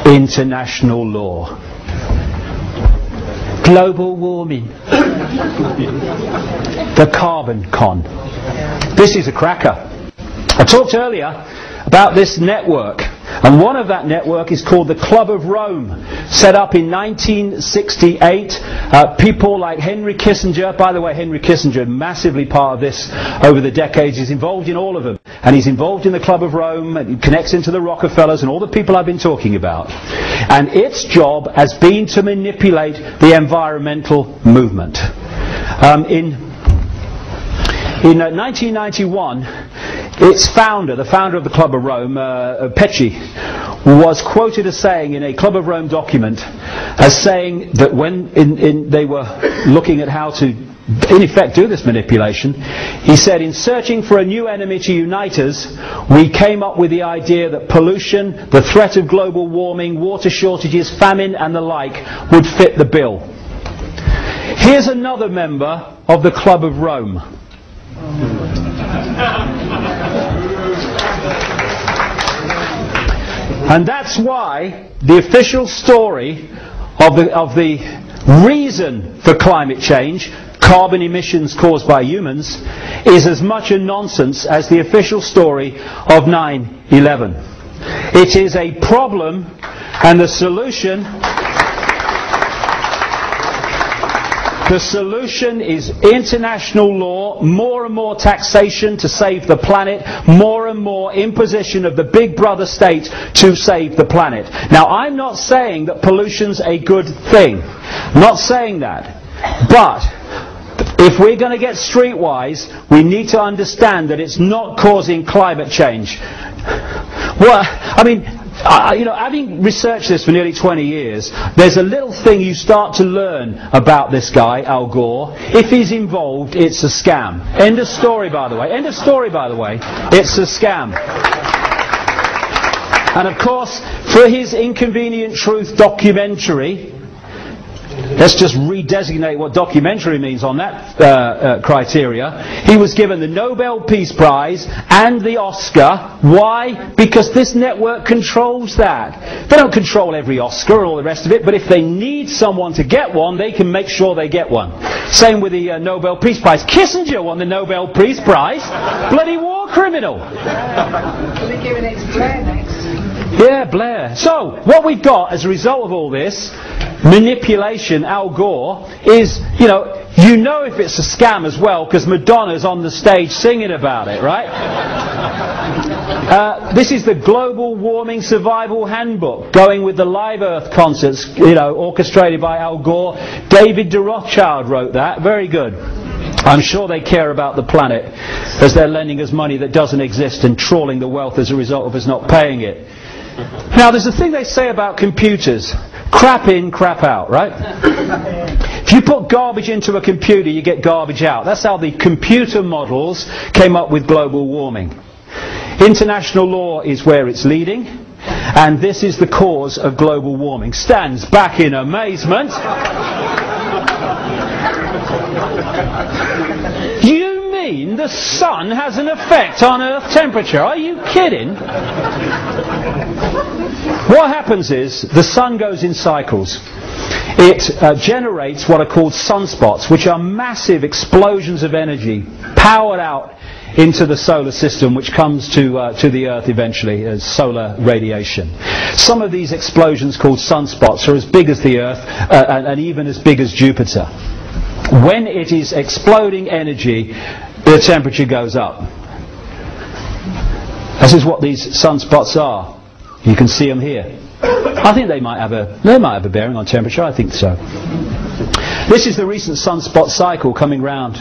international law. Global warming. The carbon con. This is a cracker. I talked earlier about this network, and one of that network is called the Club of Rome, set up in 1968. People like Henry Kissinger, by the way, Henry Kissinger, massively part of this over the decades, is involved in all of them, and he's involved in the Club of Rome, and he connects into the Rockefellers and all the people I've been talking about. And its job has been to manipulate the environmental movement. In 1991, its founder, the founder of the Club of Rome, Pecci, was quoted as saying in a Club of Rome document, as saying that when they were looking at how to, in effect, do this manipulation, he said, in searching for a new enemy to unite us, we came up with the idea that pollution, the threat of global warming, water shortages, famine and the like would fit the bill. Here's another member of the Club of Rome. And that's why the official story of the reason for climate change, carbon emissions caused by humans, is as much a nonsense as the official story of 9/11. It is a problem, and the solution is international law, more and more taxation to save the planet, more and more imposition of the big brother state to save the planet. Now, I'm not saying that pollution's a good thing. I'm not saying that. But if we're going to get streetwise, we need to understand that it's not causing climate change. Well, I mean, having researched this for nearly 20 years, there's a little thing you start to learn about this guy, Al Gore. If he's involved, it's a scam. End of story, by the way. End of story, by the way. It's a scam. And of course, for his Inconvenient Truth documentary, let's just redesignate what documentary means on that criteria. He was given the Nobel Peace Prize and the Oscar. Why? Because this network controls that. They don't control every Oscar and all the rest of it, but if they need someone to get one, they can make sure they get one. Same with the Nobel Peace Prize. Kissinger won the Nobel Peace Prize. Bloody war criminal. They're giving it to Blair next. Yeah, Blair. So, what we've got as a result of all this manipulation, Al Gore, is, you know if it's a scam as well, because Madonna's on the stage singing about it, right? This is the Global Warming Survival Handbook, going with the Live Earth concerts, orchestrated by Al Gore. David de Rothschild wrote that. Very good. I'm sure they care about the planet, as they're lending us money that doesn't exist and trawling the wealth as a result of us not paying it. Now, there's a thing they say about computers. Crap in, crap out, right? If you put garbage into a computer, you get garbage out. That's how the computer models came up with global warming. International law is where it's leading, and this is the cause of global warming. Stands back in amazement. You mean the sun has an effect on Earth temperature? Are you kidding? What happens is the sun goes in cycles. It generates what are called sunspots, which are massive explosions of energy powered out into the solar system, which comes to the Earth eventually as solar radiation. Some of these explosions, called sunspots, are as big as the Earth and even as big as Jupiter. When it is exploding energy, the temperature goes up. This is what these sunspots are. You can see them here. I think they might have a bearing on temperature. I think so. This is the recent sunspot cycle coming round,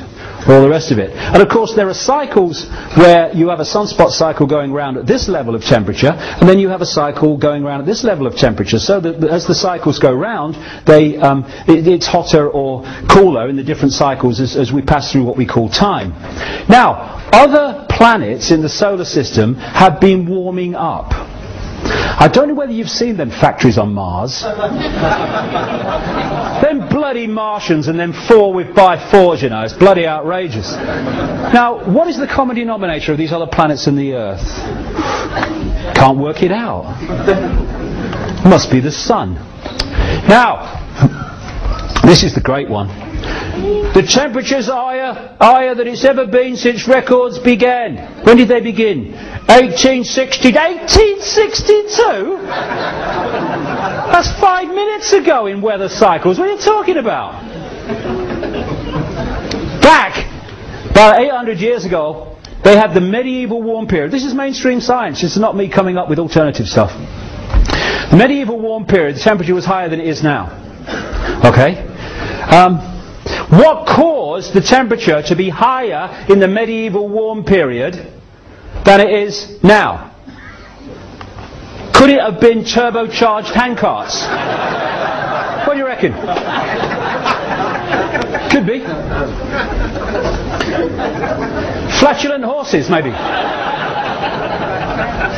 all the rest of it. And of course there are cycles where you have a sunspot cycle going round at this level of temperature, and then you have a cycle going round at this level of temperature. So that as the cycles go round, it's hotter or cooler in the different cycles as we pass through what we call time. Now, other planets in the solar system have been warming up. I don't know whether you've seen them factories on Mars. Them bloody Martians and them 4x4s, it's bloody outrageous. Now, what is the common denominator of these other planets and the Earth? Can't work it out. Must be the sun. Now, this is the great one. The temperature's higher than it's ever been since records began. When did they begin? 1862? That's 5 minutes ago in weather cycles. What are you talking about? Back about 800 years ago, they had the medieval warm period. This is mainstream science. This is not me coming up with alternative stuff. The medieval warm period, the temperature was higher than it is now. Okay? What caused the temperature to be higher in the medieval warm period than it is now? Could it have been turbocharged handcarts? What do you reckon? Could be. Flatulent horses, maybe.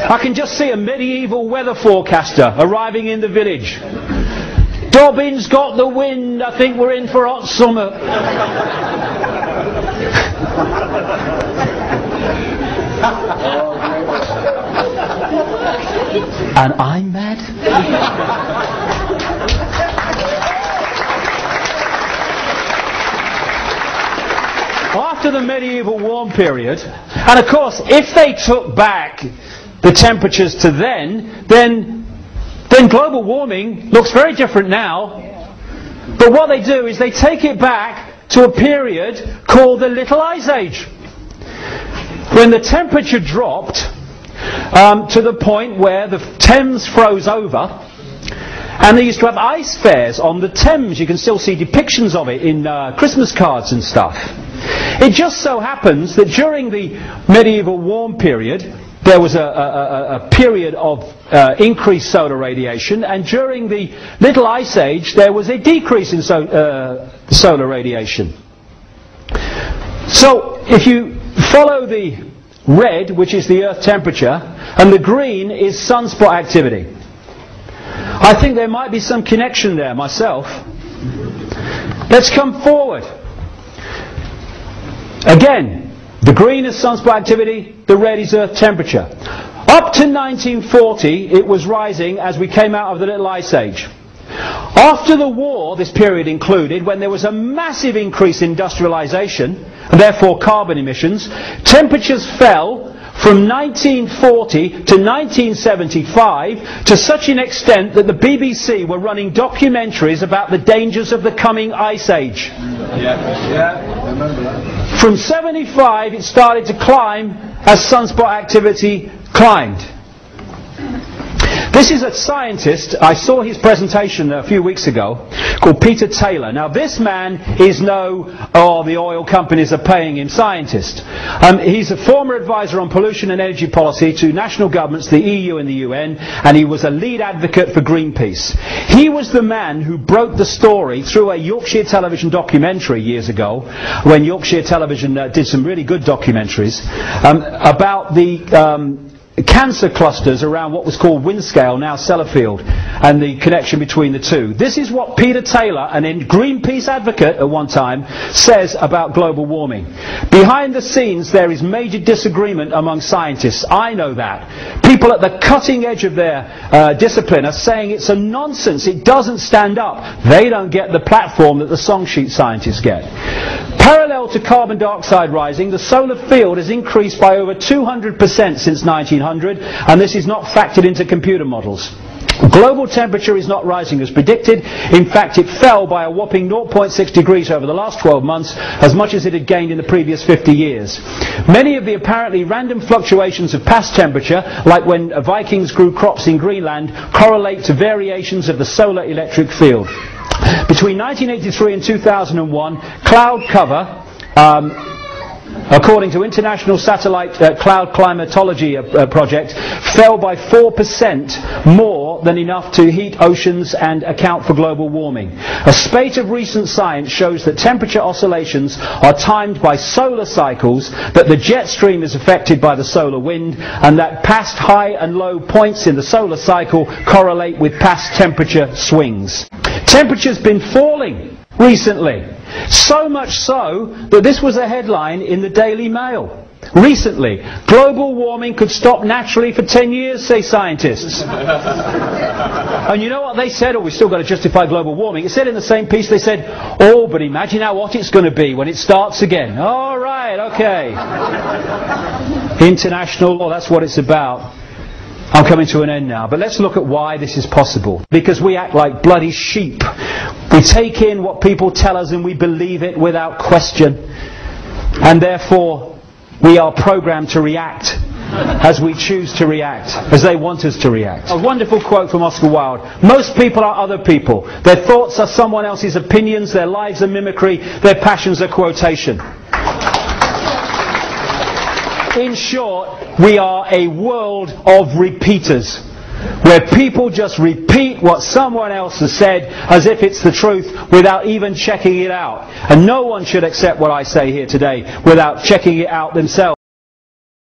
I can just see a medieval weather forecaster arriving in the village. Dobbin's got the wind, I think we're in for hot summer. And I'm mad? After the medieval warm period, and of course if they took back the temperatures to then global warming looks very different now. But what they do is they take it back to a period called the Little Ice Age, when the temperature dropped to the point where the Thames froze over, and they used to have ice fairs on the Thames. You can still see depictions of it in Christmas cards and stuff. It just so happens that during the medieval warm period there was a period of increased solar radiation, and during the Little Ice Age there was a decrease in solar radiation. So if you follow the red, which is the Earth temperature, and the green is sunspot activity, I think there might be some connection there myself. Let's come forward. Again, the green is sunspot activity, the red is Earth temperature. Up to 1940 it was rising as we came out of the Little Ice Age. After the war, this period included, when there was a massive increase in industrialisation and therefore carbon emissions, temperatures fell from 1940 to 1975 to such an extent that the BBC were running documentaries about the dangers of the coming ice age. From 75 it started to climb as sunspot activity climbed. This is a scientist, I saw his presentation a few weeks ago, called Peter Taylor. Now this man is the oil companies are paying him scientist. He's a former advisor on pollution and energy policy to national governments, the EU and the UN, and he was a lead advocate for Greenpeace. He was the man who broke the story through a Yorkshire television documentary years ago, when Yorkshire television did some really good documentaries, about the cancer clusters around what was called Windscale, now Sellafield, and the connection between the two. This is what Peter Taylor, an Greenpeace advocate at one time, says about global warming. Behind the scenes there is major disagreement among scientists. I know that. People at the cutting edge of their discipline are saying it's a nonsense, it doesn't stand up. They don't get the platform that the song sheet scientists get. Parallel to carbon dioxide rising, the solar field has increased by over 200% since 1900, and this is not factored into computer models. Global temperature is not rising as predicted. In fact, it fell by a whopping 0.6 degrees over the last 12 months, as much as it had gained in the previous 50 years. Many of the apparently random fluctuations of past temperature, like when Vikings grew crops in Greenland, correlate to variations of the solar electric field. Between 1983 and 2001, cloud cover, according to International Satellite Cloud Climatology Project, fell by 4% more than enough to heat oceans and account for global warming. A spate of recent science shows that temperature oscillations are timed by solar cycles, that the jet stream is affected by the solar wind, and that past high and low points in the solar cycle correlate with past temperature swings. Temperature's been falling recently. So much so that this was a headline in the Daily Mail. Recently, global warming could stop naturally for 10 years, say scientists. And you know what they said? Oh, we've still got to justify global warming. It said in the same piece, they said, oh, but imagine how hot it's going to be when it starts again. All right, okay. International law, that's what it's about. I'm coming to an end now, but let's look at why this is possible. Because we act like bloody sheep. We take in what people tell us and we believe it without question. And therefore, we are programmed to react as we choose to react, as they want us to react. A wonderful quote from Oscar Wilde. Most people are other people. Their thoughts are someone else's opinions, their lives are mimicry, their passions are quotation. In short, we are a world of repeaters, where people just repeat what someone else has said as if it's the truth without even checking it out. And no one should accept what I say here today without checking it out themselves.